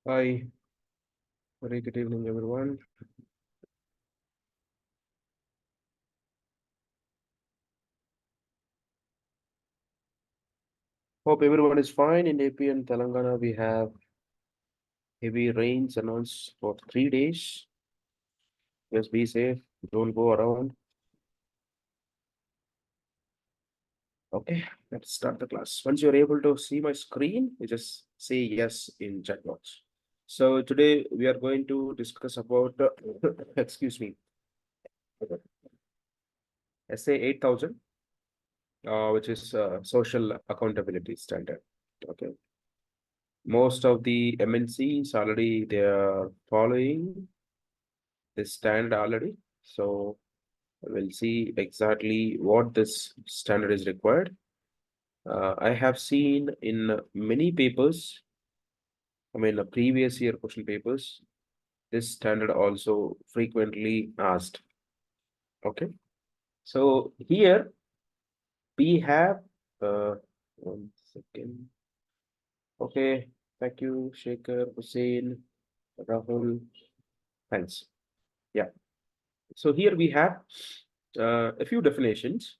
Hi, very good evening, everyone. Hope everyone is fine. In AP and Telangana, we have heavy rains announced for 3 days. Just be safe. Don't go around. Okay, let's start the class. Once you're able to see my screen, you just say yes in chat box. So today we are going to discuss about, excuse me, SA 8000, which is social accountability standard. Okay. Most of the MNCs already they are following this standard already. So we'll see exactly what this standard is required. I have seen in many papers, previous year question papers, this standard also frequently asked. Okay. So here we have, one second. Okay. Thank you, Shekhar, Hussein, Rahul. Thanks. Yeah. So here we have a few definitions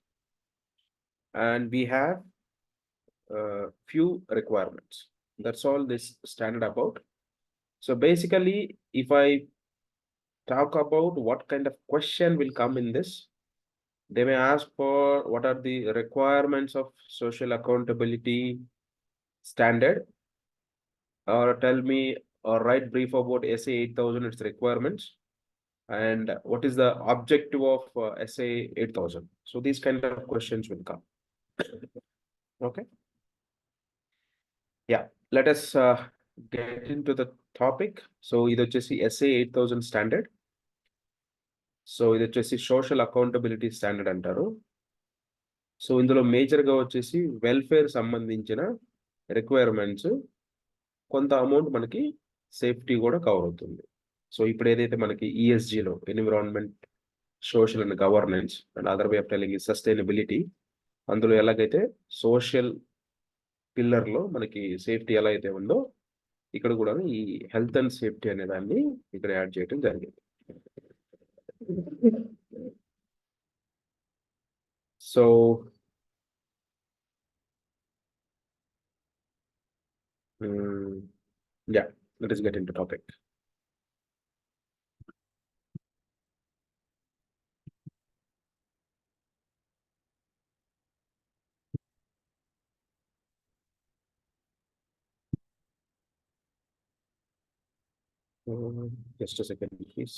and we have few requirements. That's all this standard about. So basically, if I talk about what kind of question will come in this, they may ask for what are the requirements of social accountability standard, or tell me or write brief about SA 8000, its requirements, and what is the objective of SA 8000. So these kind of questions will come. Okay. Yeah, let us get into the topic. So ఇది వచ్చేసి SA 8000 standard. So ఇది వచ్చేసి social accountability standard అంటారు. So ఇందులో మేజర్గా వచ్చేసి welfare సంబంధించిన requirements, కొంత అమౌంట్ మనకి సేఫ్టీ కూడా కవర్ అవుతుంది. సో ఇప్పుడు ఏదైతే మనకి ఈఎస్జిలో environment, social and governance and other way of telling sustainability, అందులో ఎలాగైతే సోషల్ పిల్లర్లో మనకి సేఫ్టీ ఎలా అయితే ఉందో ఇక్కడ కూడా ఈ హెల్త్ అండ్ సేఫ్టీ అనే దాన్ని ఇక్కడ యాడ్ చేయడం జరిగింది. So yeah, let us get into topic. Just a second, please.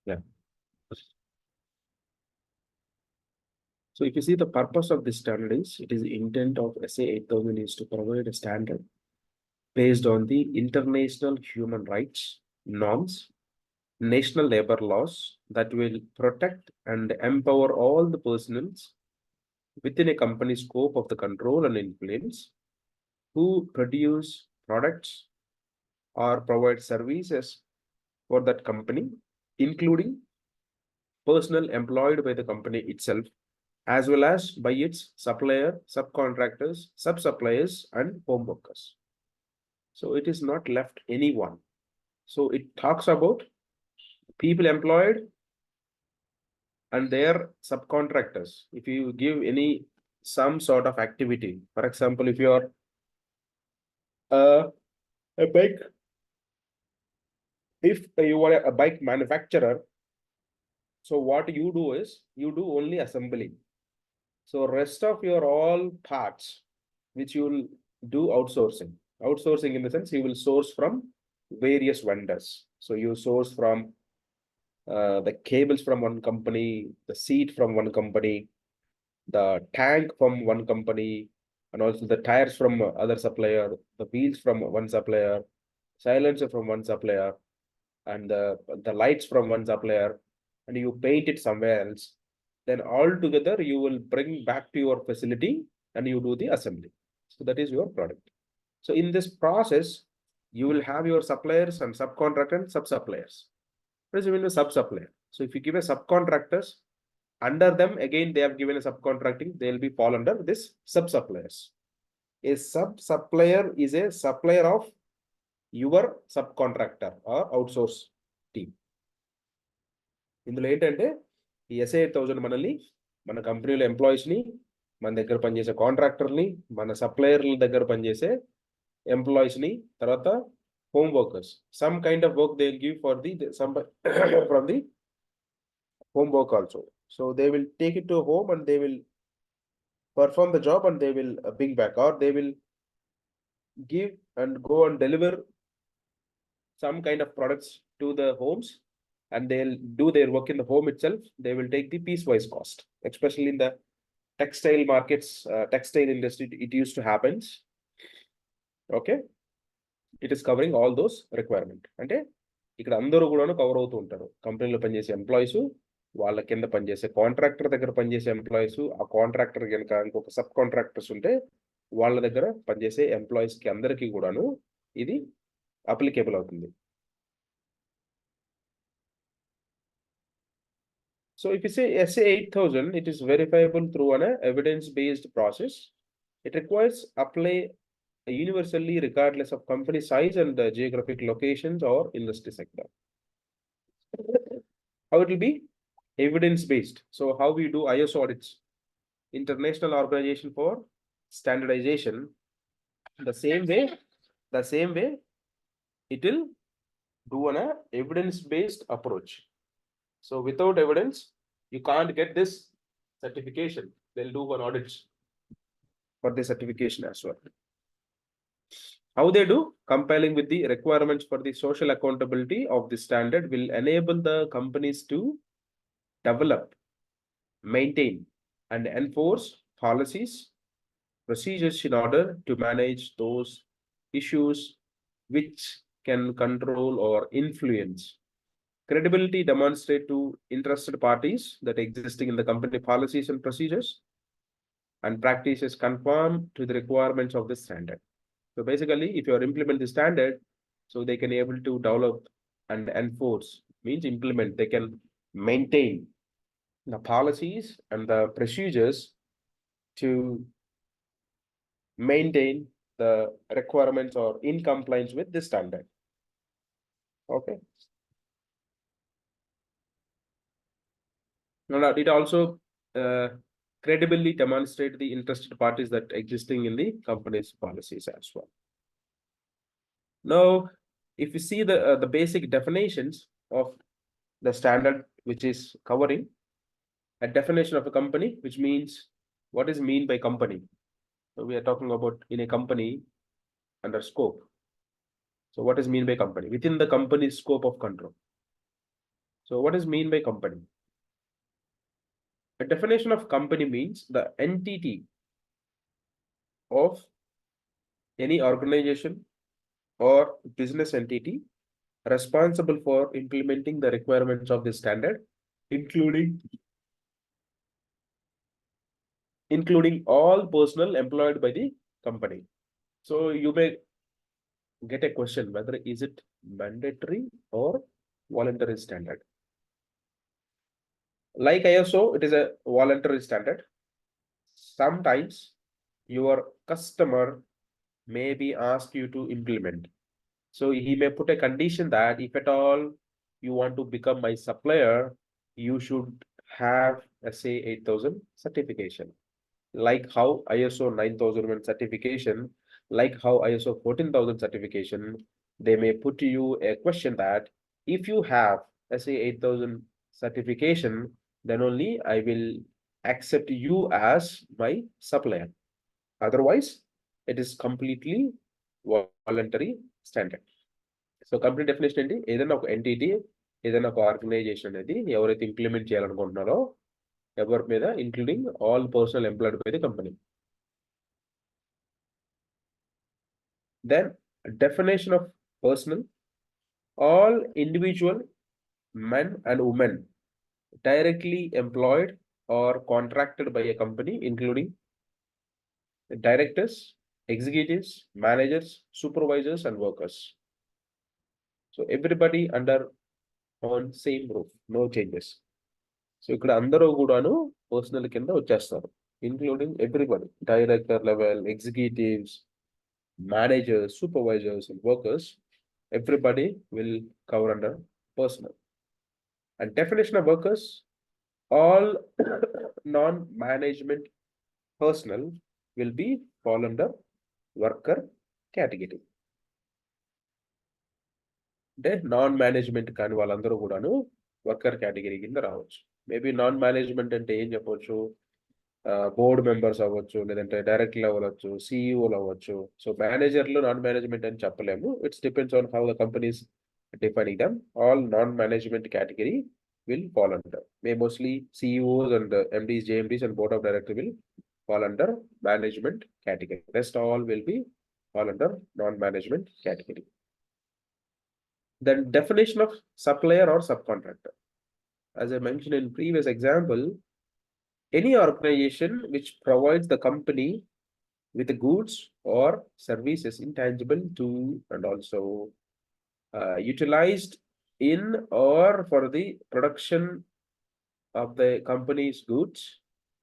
Yeah. So if you see the purpose of this standard is, it is the intent of SA 8000 is to provide a standard based on the international human rights norms, national labor laws that will protect and empower all the persons within a company scope of the control and influence who produce products or provide services for that company, including personnel employed by the company itself, as well as by its supplier, subcontractors, sub-suppliers, and home workers. So it is not left anyone. So it talks about people employed and their subcontractors. If you give some sort of activity, for example, if you are a bike, if you are a bike manufacturer, so what you do is you do only assembly. So rest of your all parts, which you will do outsourcing. Outsourcing in the sense you will source from various vendors. So you source from the cables from one company, the seat from one company, the tank from one company, and also the tires from other supplier, the wheels from one supplier, silencer from one supplier, and the lights from one supplier, and you paint it somewhere else. Then all together you will bring back to your facility and you do the assembly. So that is your product. So in this process, you will have your suppliers and subcontractor and sub-suppliers. What does it mean by sub-supplier? So if you give a subcontractors, Under them, again, they have given a subcontracting, they'll be fall under this sub-suppliers. A sub-supplier is a supplier of your subcontractor or outsource team. ఇందులో ఏంటంటే ఈ SA 8000 మనల్ని మన కంపెనీలో ఎంప్లాయీస్ని మన దగ్గర పనిచేసే కాంట్రాక్టర్ని మన సప్లయర్ల దగ్గర పనిచేసే ఎంప్లాయీస్ని తర్వాత home workers, some kind of work they'll give for the some from the home work also. So they will take it to home and they will perform the job and they will bring back, or they will give and go and deliver some kind of products to the homes and they'll do their work in the home itself. They will take the piece-wise cost, especially in the textile markets, textile industry, it used to happen. Okay, it is covering all those requirement. అంటే ఇక్కడ అందరూ కూడా cover అవుతూ ఉంటారు. కంపెనీలో పనిచేసే employees, వాళ్ళ కింద పనిచేసే కాంట్రాక్టర్ దగ్గర పనిచేసే ఎంప్లాయీస్, ఆ కాంట్రాక్టర్ కనుక ఇంకొక సబ్ కాంట్రాక్టర్స్ ఉంటే వాళ్ళ దగ్గర పనిచేసే ఎంప్లాయీస్ కి అందరికీ కూడాను ఇది అప్లికేబుల్ అవుతుంది. So if you say SA 8000, it is verifiable through an evidence-based process. It requires apply universally regardless of company size and geographic locations or industry sector. How it will be? Evidence-based. So how we do ISO audits, International Organization for Standardization, the same way it will do an evidence-based approach. So without evidence, you can't get this certification. They'll do one audit for the certification as well. How they do? Compiling with the requirements for the social accountability of the standard will enable the companies to develop, maintain, and enforce policies, procedures in order to manage those issues which can control or influence. Credibility demonstrate to interested parties that existing in the company policies and procedures and practices conform to the requirements of the standard. So basically, if you are implement the standard, so they can able to develop and enforce, means implement, they can maintain the policies and the procedures to maintain the requirements or in compliance with the standard. Okay. No, it also credibly demonstrate the interested parties that existing in the company's policies as well. Now, if you see the basic definitions of the standard, which is covering a definition of a company, which means what is mean by company. So we are talking about in a company under scope. So what is mean by company? Within the company's scope of control. So what is mean by company? A definition of company means the entity of any organization or business entity responsible for implementing the requirements of the standard, including all personnel employed by the company. So you may get a question whether is it mandatory or voluntary standard. Like ISO, it is a voluntary standard. Sometimes your customer may be asked you to implement. So he may put a condition that if at all you want to become my supplier, you should have SA 8000 certification. Like how ISO 9001 certification, like how ISO 14000 certification, they may put you a question that if you have SA 8000 certification, then only I will accept you as my supplier. Otherwise, it is completely voluntary standard. So company definition ఏంటి? ఏదైనా ఒక entity, ఏదైనా ఒక organisation అనేది ఎవరైతే implement చేయాలనుకుంటున్నారో ఎవరి మీద, including all personal employed by the company. Then definition of personnel, all individual men and women directly employed or contracted by a company, including directors, executives, managers, supervisors, and workers. So everybody under on same roof, no changes. So ఇక్కడ అందరూ కూడాను personal కింద వచ్చేస్తారు, including everybody, director level, executives, managers, supervisors, and workers. Everybody will cover under personal. And definition of workers: all non-management personnel will be fall under worker category. అంటే non management కానీ వాళ్ళందరూ కూడాను worker category కింద రావచ్చు. Maybe non management అంటే ఏం చెప్పవచ్చు, board members అవ్వచ్చు, లేదంటే డైరెక్టర్ అవ్వచ్చు, సిఇఓలు అవ్వచ్చు. సో మేనేజర్లు నాన్ మేనేజ్మెంట్ అని చెప్పలేము. It's depends on how the companies defining them. All non-management category will fall under. Mostly CEOs and MDs, JMDs and board of directors will fall under management category. Rest all will be fall under non-management category. Then definition of supplier or subcontractor. As I mentioned in previous example, any organization which provides the company with the goods or services intangible to and also utilized in or for the production of the company's goods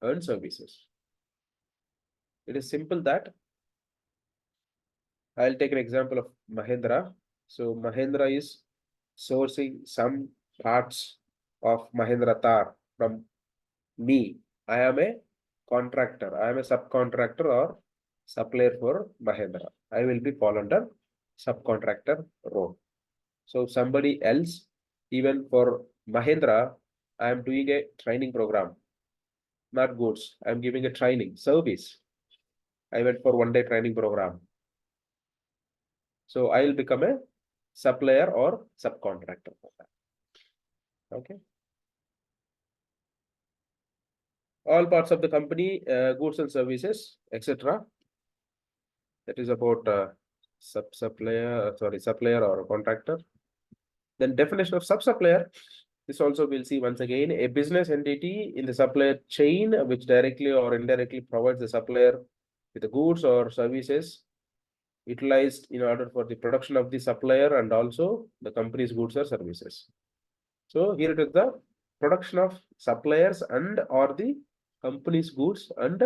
and services. It is simple that I'll take an example of Mahindra. So Mahindra is sourcing some parts of Mahindra Thar from me. I am a contractor. I am a subcontractor or supplier for Mahindra. I will be fall under subcontractor role. So somebody else, even for Mahindra, I am doing a training program, not goods. I am giving a training service. I went for 1-day training program. So I will become a supplier or subcontractor for that. Okay. All parts of the company, goods and services, etc. That is about supplier or contractor. Then definition of sub-supplier. This also we'll see once again, a business entity in the supplier chain which directly or indirectly provides the supplier with the goods or services utilized in order for the production of the supplier and also the company's goods or services. So here it is the production of suppliers and or the company's goods and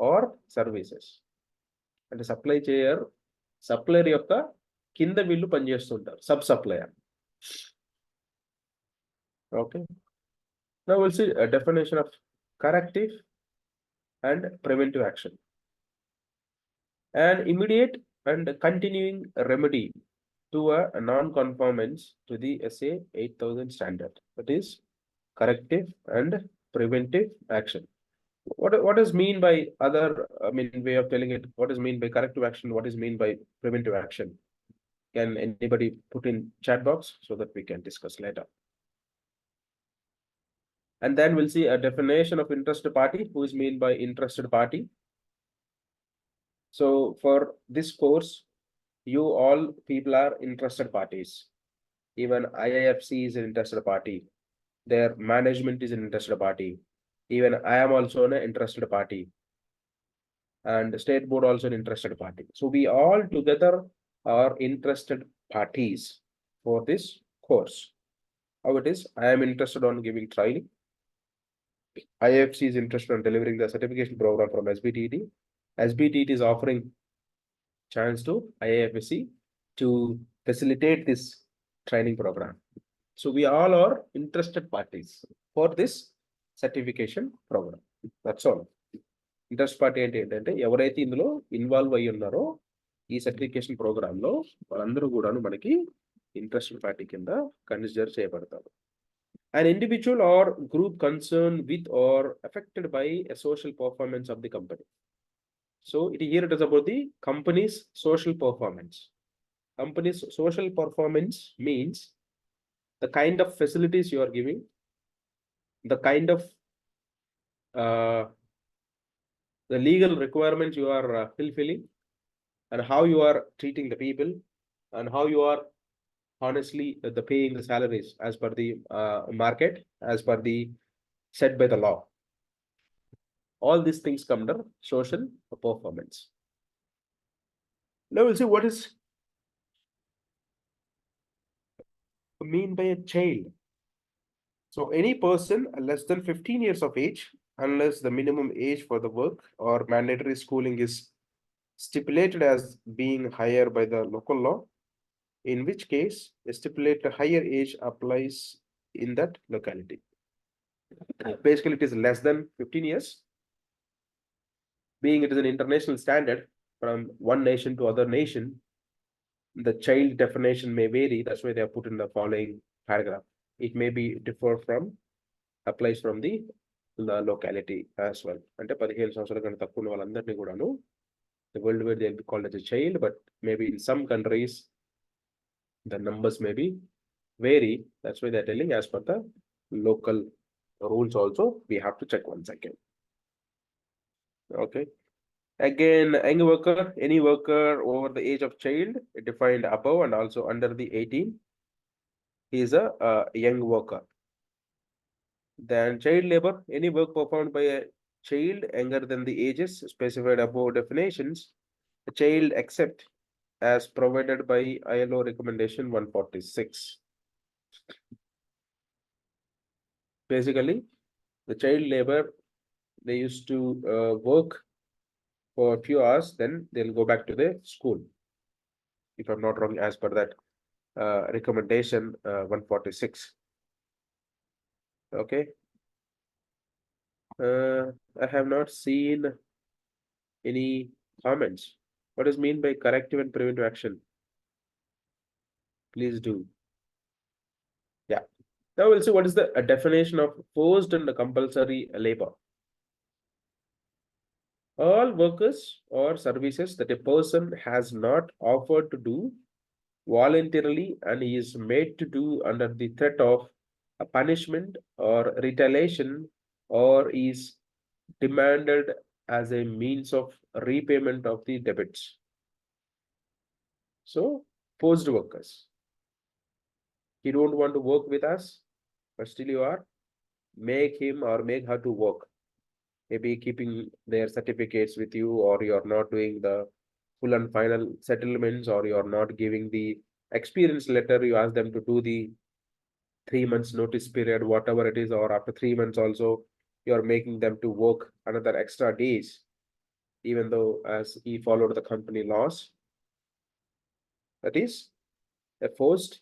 or services. And supply chair, supplier యొక్క కింద వీళ్ళు పనిచేస్తుంటారు, sub supplier. Okay. Now we'll see a definition of corrective and preventive action. An immediate and continuing remedy to a non-conformance to the SA 8000 standard. That is corrective and preventive action. What is mean by other, way of telling it, what is mean by corrective action, what is mean by preventive action? Can anybody put in chat box so that we can discuss later? And then we'll see a definition of interested party. Who is mean by interested party? So for this course, you all people are interested parties. Even IIFSE is an interested party. Their management is an interested party. Even I am also an interested party. And state board also an interested party. So we all together are interested parties for this course. How it is? I am interested on giving training. IIFSE is interested in delivering the certification program from SBTET. SBTET is offering chance to IIFSE to facilitate this training program. So we all are interested parties for this certification program. That's all. Interest party ఏంటంటే ఎవరైతే ఇందులో involve అయ్యి ఉన్నారో ఈ certification programme లో వాళ్ళందరూ కూడాను మనకి ఇంట్రెస్టెడ్ పార్టీ కింద కన్సిడర్ చేయబడతారు. An individual or group concerned with or affected by a social performance of the company. So here it is about the company's social performance. Company's social performance means the kind of facilities you are giving, the kind of the legal requirements you are fulfilling, and how you are treating the people, and how you are honestly the paying the salaries as per the market, as per the set by the law. All these things come under social performance. Now we'll see what is mean by a child. So any person less than 15 years of age, unless the minimum age for the work or mandatory schooling is stipulated as being higher by the local law, in which case a stipulated higher age applies in that locality. Basically, it is less than 15 years, being it is an international standard from one nation to other nation. The child definition may vary. That's why they are put in the following paragraph. It may be differ from applies from the locality as well. అంటే 15 సంవత్సరాల కన్నా తక్కువ ఉన్న వాళ్ళందరినీ కూడాను the worldwide they'll be called as a child, but maybe in some countries the numbers may be vary. That's why they're telling as per the local rules also we have to check once again. Okay. Again, young worker, any worker over the age of child defined above and also under the 18, he is a young worker. Then child labor, any work performed by a child younger than the ages specified above definitions, a child except as provided by ILO recommendation 146. Basically, the child labor, they used to work for a few hours, then they'll go back to the school. If I'm not wrong, as per that recommendation 146. Okay. I have not seen any comments. What is mean by corrective and preventive action? Please do. Yeah. Now we'll see what is the definition of forced and compulsory labor. All workers or services that a person has not offered to do voluntarily and is made to do under the threat of a punishment or retaliation, or is demanded as a means of repayment of the debits. So, forced workers. He don't want to work with us, but still you are make him or make her to work. Maybe keeping their certificates with you, or you're not doing the full and final settlements, or you're not giving the experience letter. You ask them to do the 3 months notice period, whatever it is, or after 3 months also, you're making them to work another extra days, even though as he followed the company laws. That is a forced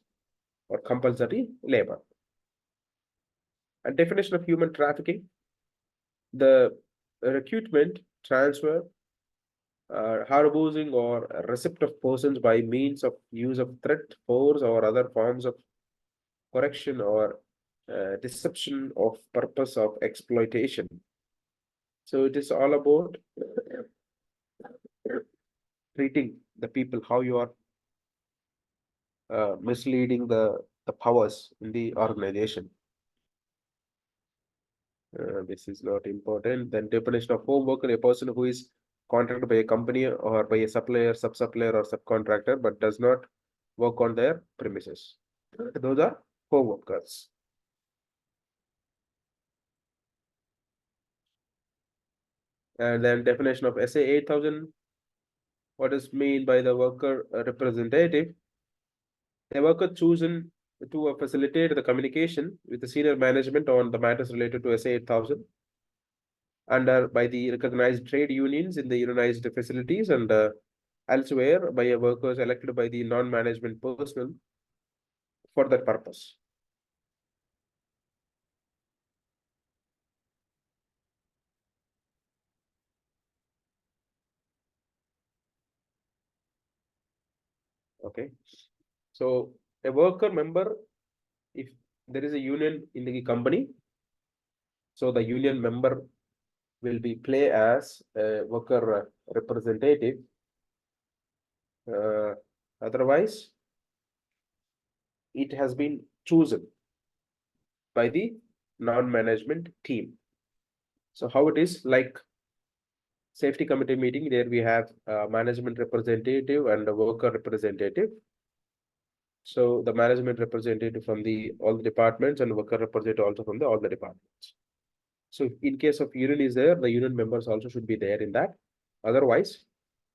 or compulsory labor. And definition of human trafficking: the recruitment, transfer, harboring or receipt of persons by means of use of threat, force, or other forms of correction or deception of purpose of exploitation. So it is all about treating the people, how you are misleading the powers in the organization. This is not important. Then definition of home worker: a person who is contracted by a company or by a supplier, sub-supplier, or subcontractor, but does not work on their premises. Those are home workers. And then definition of SA 8000. What is mean by the worker representative? A worker chosen to facilitate the communication with the senior management on the matters related to SA 8000 under by the recognized trade unions in the unionized facilities and elsewhere by a workers elected by the non-management personnel for that purpose. Okay. So a worker member, if there is a union in the company, so the union member will be play as a worker representative. Otherwise, it has been chosen by the non-management team. So how it is, like safety committee meeting, there we have a management representative and a worker representative. So the management representative from the all the departments and worker representative also from the all the departments. So in case of union is there, the union members also should be there in that. Otherwise,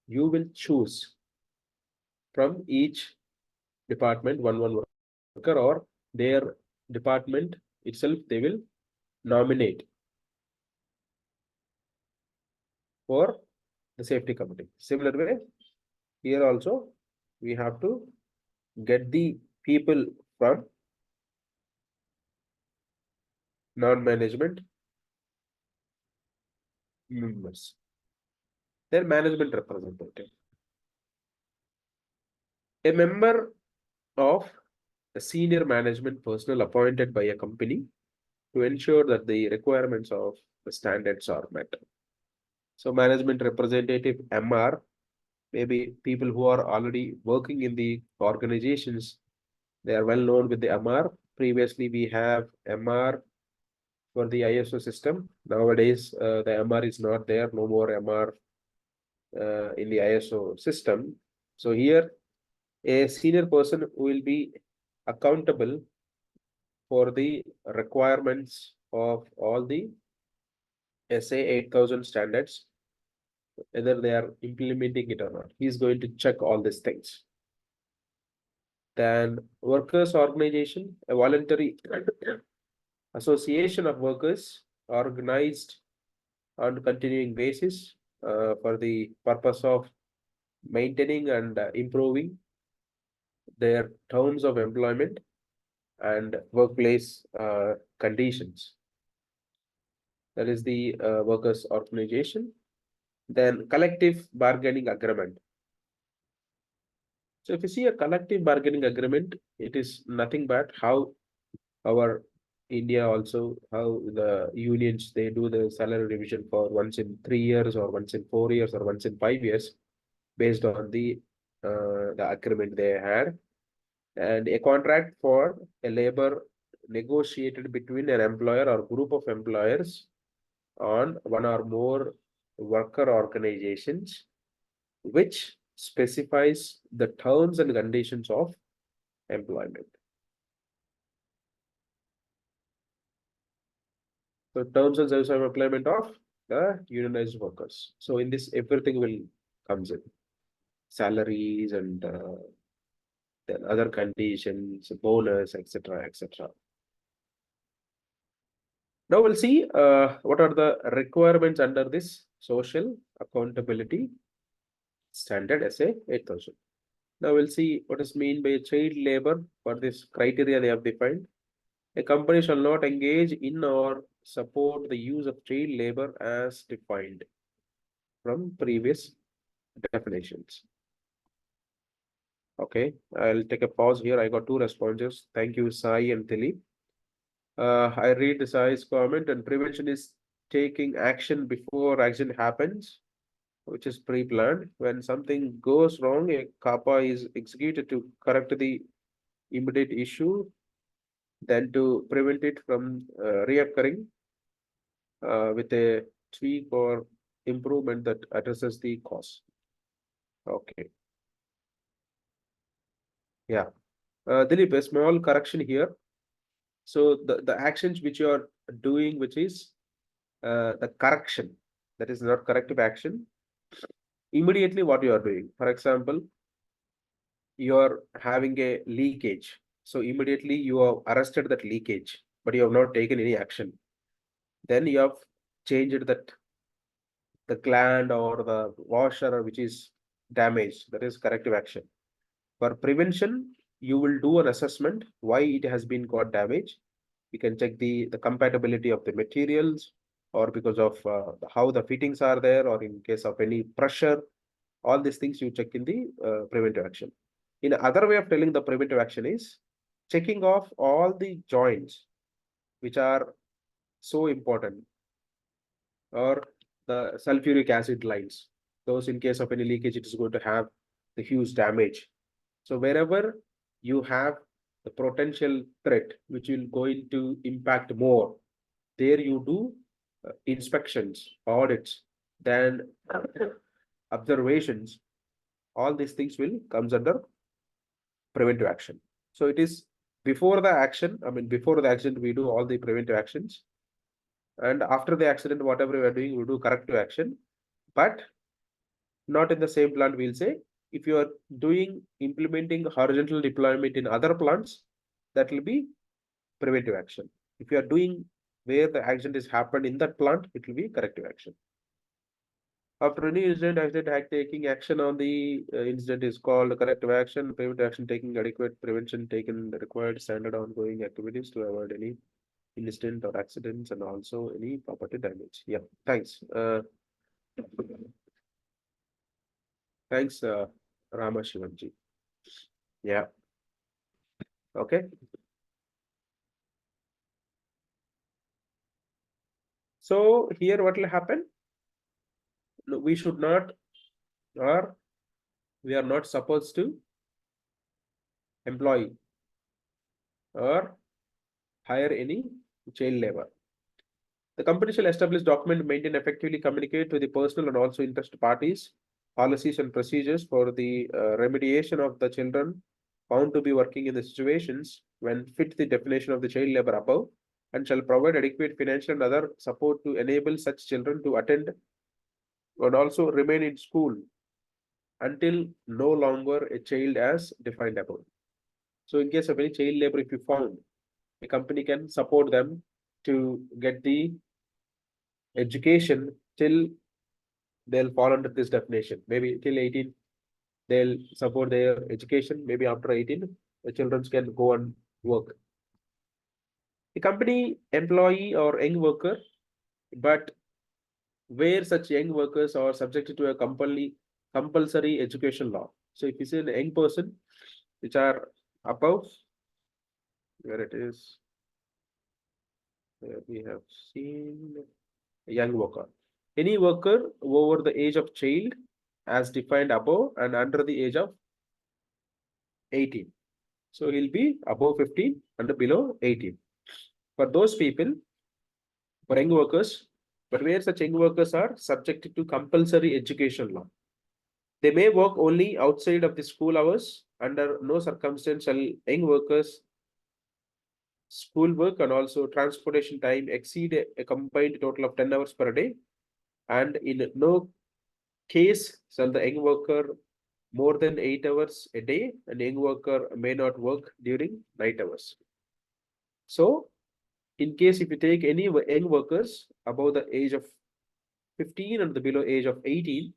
you will choose from each department one worker, or their department itself, they will nominate for the safety committee. Similar way, here also we have to get the people from non-management members. Their management representative. A member of a senior management personnel appointed by a company to ensure that the requirements of the standards are met. So management representative MR, maybe people who are already working in the organizations, they are well known with the MR. Previously, we have MR for the ISO system. Nowadays, the MR is not there, no more MR in the ISO system. So here, a senior person will be accountable for the requirements of all the SA 8000 standards, whether they are implementing it or not. He's going to check all these things. Then workers organization, a voluntary association of workers organized on continuing basis for the purpose of maintaining and improving their terms of employment and workplace conditions. That is the workers organization. Then collective bargaining agreement. So if you see a collective bargaining agreement, it is nothing but how our India also, how the unions, they do the salary revision for once in 3 years or once in 4 years or once in 5 years based on the agreement they had. And a contract for a labor negotiated between an employer or group of employers on one or more worker organizations, which specifies the terms and conditions of employment. So terms and services of employment of the unionized workers. So in this, everything will comes in, salaries and then other conditions, bonus, etc., etc. Now we'll see what are the requirements under this social accountability standard SA 8000. Now we'll see what is mean by child labor. For this criteria they have defined. A company shall not engage in or support the use of child labor as defined from previous definitions. Okay, I'll take a pause here. I got two responses. Thank you, Sai and Dilip. I read Sai's comment, and prevention is taking action before action happens, which is pre-planned. When something goes wrong, a CAPA is executed to correct the immediate issue, then to prevent it from reoccurring with a tweak or improvement that addresses the cause. Okay. Yeah. Dilip, a small correction here. So the actions which you are doing, which is the correction, that is not corrective action. Immediately what you are doing, for example, you are having a leakage. So immediately you have arrested that leakage, but you have not taken any action. Then you have changed that the gland or the washer which is damaged, that is corrective action. For prevention, you will do an assessment why it has been got damaged. You can check the compatibility of the materials, or because of how the fittings are there, or in case of any pressure. All these things you check in the preventive action. In other way of telling the preventive action is checking off all the joints which are so important, or the sulfuric acid lines. Those, in case of any leakage, it is going to have the huge damage. So wherever you have the potential threat which will going to impact more, there you do inspections, audits, then observations. All these things will comes under preventive action. So it is before the action, before the accident, we do all the preventive actions. And after the accident, whatever we are doing, we do corrective action. But not in the same plant, we'll say. If you are implementing horizontal deployment in other plants, that will be preventive action. If you are doing where the accident is happened in that plant, it will be corrective action. After any incident, accident taking action on the incident is called corrective action. Preventive action taking adequate prevention taken required standard ongoing activities to avoid any incident or accidents and also any property damage. Yeah, thanks. Thanks, Rama Shivanji. Yeah, okay. So here what will happen? No, we should not, or we are not supposed to employ or hire any child labor. The company shall establish, document, maintain, effectively communicate to the personal and also interested parties, policies and procedures for the remediation of the children found to be working in the situations when fit the definition of the child labor above, and shall provide adequate financial and other support to enable such children to attend and also remain in school until no longer a child as defined above. So in case of any child labor, if you found, a company can support them to get the education till they'll fall under this definition. Maybe till 18, they'll support their education. Maybe after 18, the children can go and work. A company employee or young worker, but where such young workers are subjected to a compulsory education law. So if you see a young person, which are above, where it is, where we have seen a young worker. Any worker over the age of child as defined above and under the age of 18. So he'll be above 15 and below 18. For those people, for young workers, but where such young workers are subjected to compulsory education law. They may work only outside of the school hours. Under no circumstance shall young workers school work and also transportation time exceed a combined total of 10 hours per day. And in no case shall the young worker more than 8 hours a day, and young worker may not work during night hours. So in case if you take any young workers above the age of 15 and the below age of 18,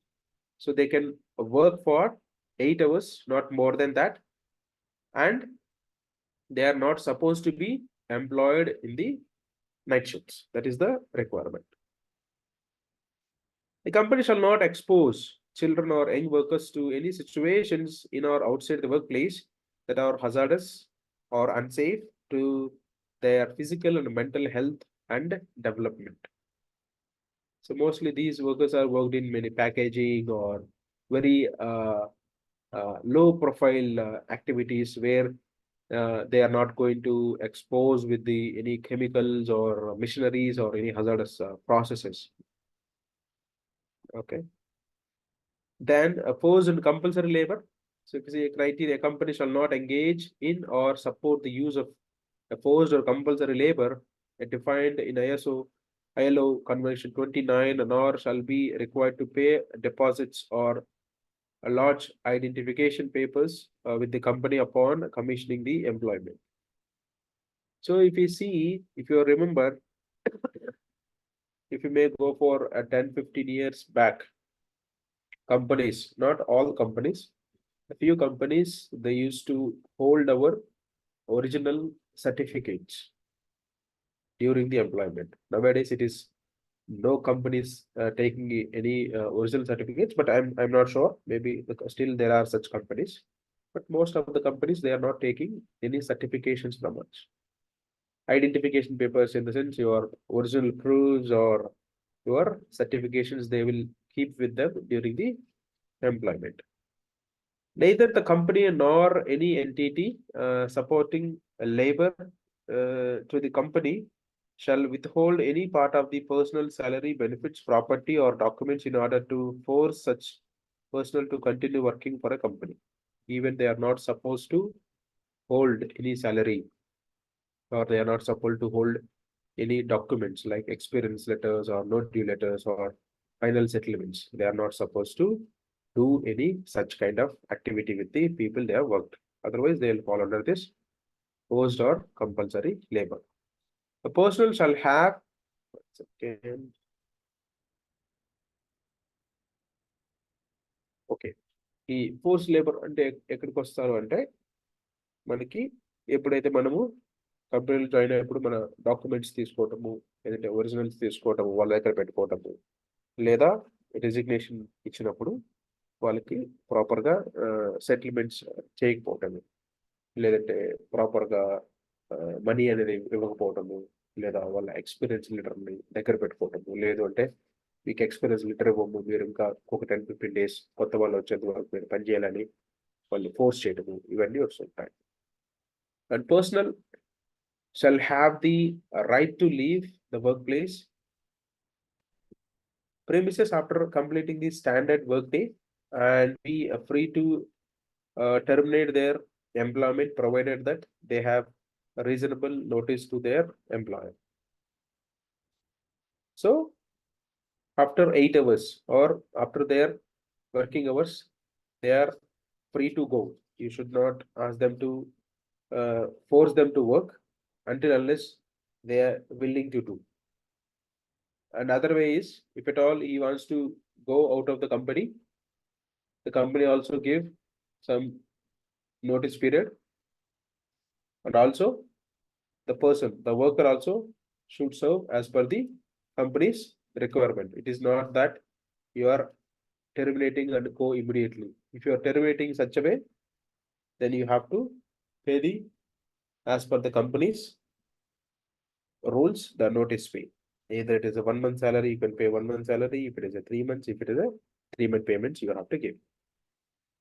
so they can work for 8 hours, not more than that, and they are not supposed to be employed in the night shifts. That is the requirement. The company shall not expose children or young workers to any situations in or outside the workplace that are hazardous or unsafe to their physical and mental health and development. So mostly these workers are worked in many packaging or very low profile activities where they are not going to expose with the any chemicals or machineries or any hazardous processes. Okay. Then forced and compulsory labor. So if you see a criteria, a company shall not engage in or support the use of a forced or compulsory labor defined in ILO Convention 29, nor shall be required to pay deposits or a large identification papers with the company upon commissioning the employment. So if you see, if you remember, if you may go for 10, 15 years back, companies, not all companies, a few companies, they used to hold our original certificates during the employment. Nowadays, it is no companies taking any original certificates, but I'm not sure. Maybe still there are such companies, but most of the companies they are not taking any certifications from us. Identification papers, in the sense your original proofs or your certifications, they will keep with them during the employment. Neither the company nor any entity supporting labor to the company shall withhold any part of the personal salary, benefits, property, or documents in order to force such personnel to continue working for a company. Even they are not supposed to hold any salary, or they are not supposed to hold any documents like experience letters or note due letters or final settlements. They are not supposed to do any such kind of activity with the people they have worked. Otherwise, they will fall under this forced or compulsory labor. The personnel shall have, second. Okay, ఈ force labour అంటే ఎక్కడికి వస్తారు అంటే, మనకి ఎప్పుడైతే మనము కంపెనీలో join అయినప్పుడు మన డాక్యుమెంట్స్ తీసుకోవటము, లేదంటే ఒరిజినల్స్ తీసుకోవటము, వాళ్ళ దగ్గర పెట్టుకోవటము, లేదా రెసిగ్నేషన్ ఇచ్చినప్పుడు వాళ్ళకి ప్రాపర్గా సెటిల్మెంట్స్ చేయకపోవటము, లేదంటే ప్రాపర్గా మనీ అనేది ఇవ్వకపోవటము, లేదా వాళ్ళ ఎక్స్పీరియన్స్ లీటర్ని దగ్గర పెట్టుకోవటము, లేదు అంటే మీకు ఎక్స్పీరియన్స్ లీటర్ ఇవ్వము, మీరు ఇంకా ఒక 10-15 days కొత్త వాళ్ళు వచ్చేంత వరకు మీరు పనిచేయాలని వాళ్ళు ఫోర్స్ చేయటము, ఇవన్నీ వస్తుంటాయి. And personal shall have the right to leave the workplace premises after completing the standard workday and be free to terminate their employment provided that they have a reasonable notice to their employer. So after 8 hours or after their working hours, they are free to go. You should not ask them to force them to work until unless they are willing to do. Another way is, if at all he wants to go out of the company also give some notice period, and also the worker also should serve as per the company's requirement. It is not that you are terminating and go immediately. If you are terminating such a way, then you have to pay the, as per the company's rules, the notice fee. Either it is a 1 month salary, you can pay 1 month salary. If it is a 3 months, if it is a 3-month payments, you have to give.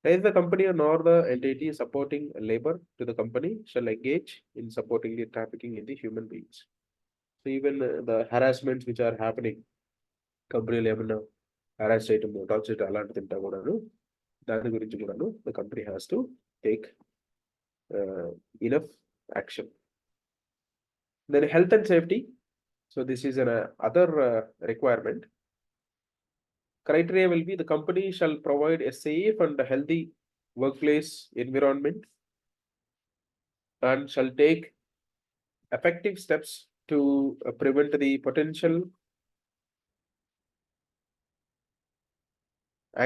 Neither the company nor the entity supporting labor to the company shall engage in supporting the trafficking in the human beings. So even the harassments which are happening, company ఏమన్నా harass చేయటము, torture చేయటం అలాంటిది తింటా కూడాను, దాని గురించి కూడాను the company has to take enough action. Then health and safety. So this is an other requirement. Criteria will be, the company shall provide a safe and healthy workplace environment and shall take effective steps to prevent the potential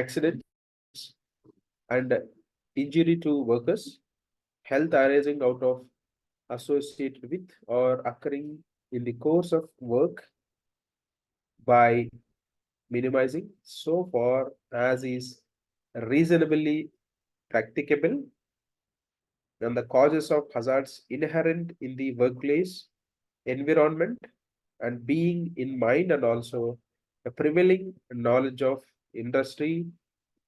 accidents and injury to workers, health arising out of associated with or occurring in the course of work, by minimizing so far as is reasonably practicable and the causes of hazards inherent in the workplace environment, and being in mind and also a prevailing knowledge of industry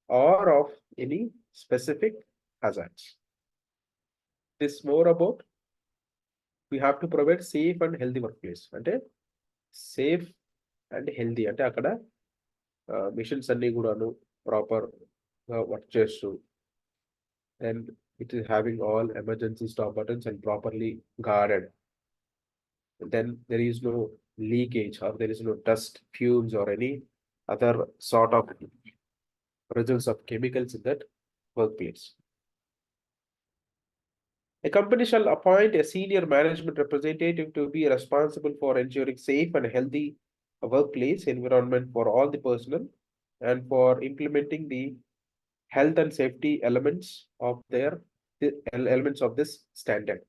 or of any specific hazards. This more about, we have to provide safe and healthy workplace. అంటే safe and healthy అంటే అక్కడ machines అన్ని కూడాను proper work చేస్తూ, and it is having all emergency stop buttons and properly guarded. Then there is no leakage or there is no dust, fumes or any other sort of results of chemicals in that workplace. A company shall appoint a senior management representative to be responsible for ensuring safe and healthy workplace environment for all the personnel and for implementing the health and safety elements of this standard.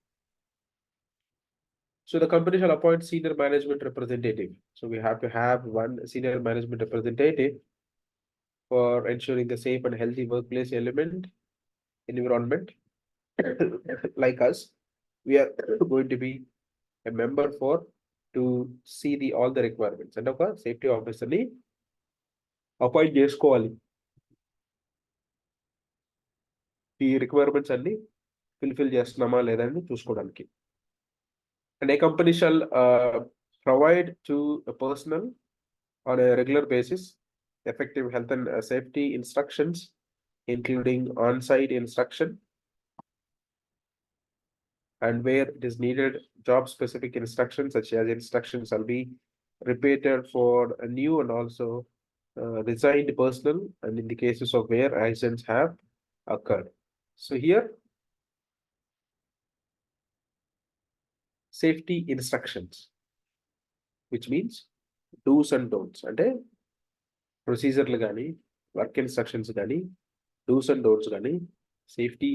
So the company shall appoint senior management representative. So we have to have one senior management representative for ensuring the safe and healthy workplace environment. Like us, we are going to be a member to see all the requirements, and ఒక safety officer ని appoint చేసుకోవాలి ఈ requirements అన్ని fulfil చేస్తున్నామా లేదా అని చూసుకోవడానికి. And a company shall provide to a personnel on a regular basis effective health and safety instructions, including on-site instruction, and where it is needed, job specific instructions such as instructions shall be repeated for a new and also resigned personnel, and in the cases of where accidents have occurred. So here, safety instructions. which means do's and don'ts. అంటే ప్రొసీజర్లు కానీ work instructions కానీ dos and don'ts కానీ safety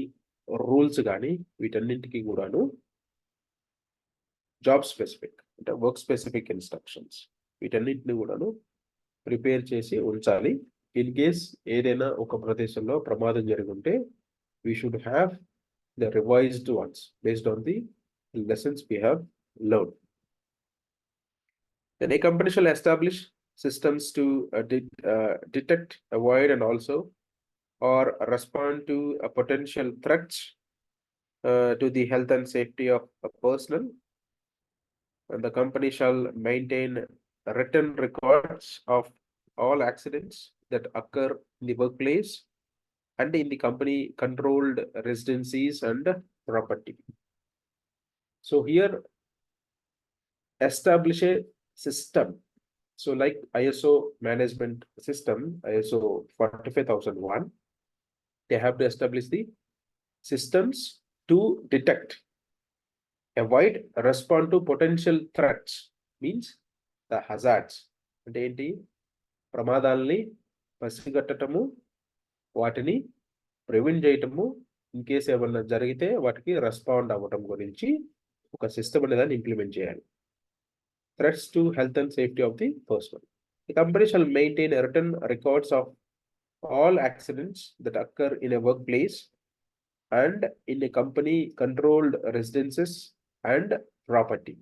rules కానీ వీటన్నింటికి కూడాను job specific అంటే work specific instructions వీటన్నింటిని కూడాను prepare చేసి ఉంచాలి. ఇన్ కేస్ ఏదైనా ఒక ప్రదేశంలో ప్రమాదం జరిగి ఉంటే we should have the revised once based on the lessons we have learned. Then a company shall establish systems to detect, avoid, and also or respond to potential threats to the health and safety of a personnel. And the company shall maintain written records of all accidents that occur in the workplace and in the company controlled residencies and property. So here, establish a system. So like ISO management system, ISO 45001, they have to establish the systems to detect, avoid, respond to potential threats, means the hazards. అంటే ఏంటి, ప్రమాదాలని పసిగట్టటము, వాటిని prevent చేయటము, in case ఏమన్నా జరిగితే వాటికి respond అవ్వటం గురించి ఒక సిస్టమ్ అనేది ఇంప్లిమెంట్ చేయాలి. Threats to health and safety of the personnel. The company shall maintain written records of all accidents that occur in a workplace and in a company controlled residences and property.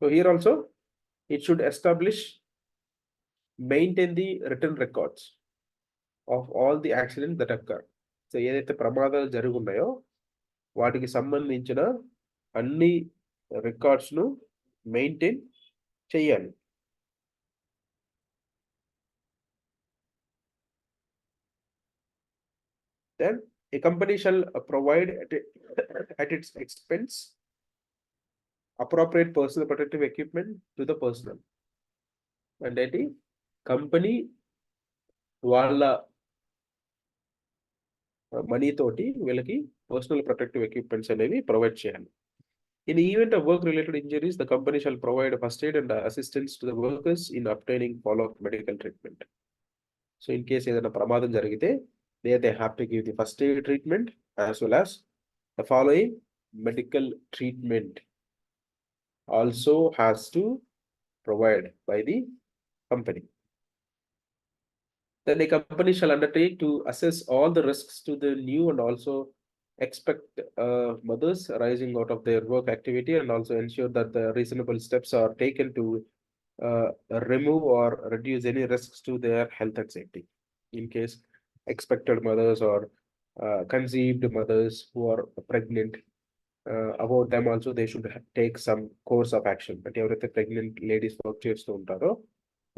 So here also it should establish, maintain the written records of all the accidents that occur. So ఏదైతే ప్రమాదాలు జరుగున్నాయో వాటికి సంబంధించిన అన్ని records ను maintain చేయాలి. Then a company shall provide at its expense appropriate personal protective equipment to the personnel. And that company వాళ్ళ money తోటి వీళ్ళకి పర్సనల్ ప్రొటెక్టివ్ ఎక్విప్మెంట్స్ అనేవి ప్రొవైడ్ చేయాలి. In the event of work-related injuries, the company shall provide first aid and assistance to the workers in obtaining follow-up medical treatment. So in case ఏదైనా ప్రమాదం జరిగితే they have to give the first aid treatment as well as the following medical treatment also has to provide by the company. Then a company shall undertake to assess all the risks to the new and also expect mothers arising out of their work activity and also ensure that the reasonable steps are taken to remove or reduce any risks to their health and safety. In case expected mothers or conceived mothers who are pregnant, about them also they should take some course of action. But ఎవరైతే pregnant ladies work చేస్తూ ఉంటారో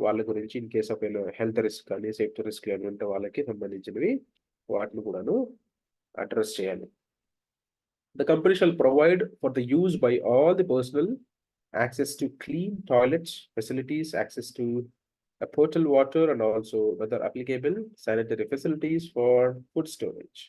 వాళ్ళ గురించి in case of health risk కానీ safety risk ఏమైనా ఉంటే వాళ్ళకి సంబంధించినవి వాటిని కూడాను అడ్రస్ చేయాలి. The company shall provide for the use by all the personnel access to clean toilets, facilities, access to potable water, and also, whether applicable, sanitary facilities for food storage.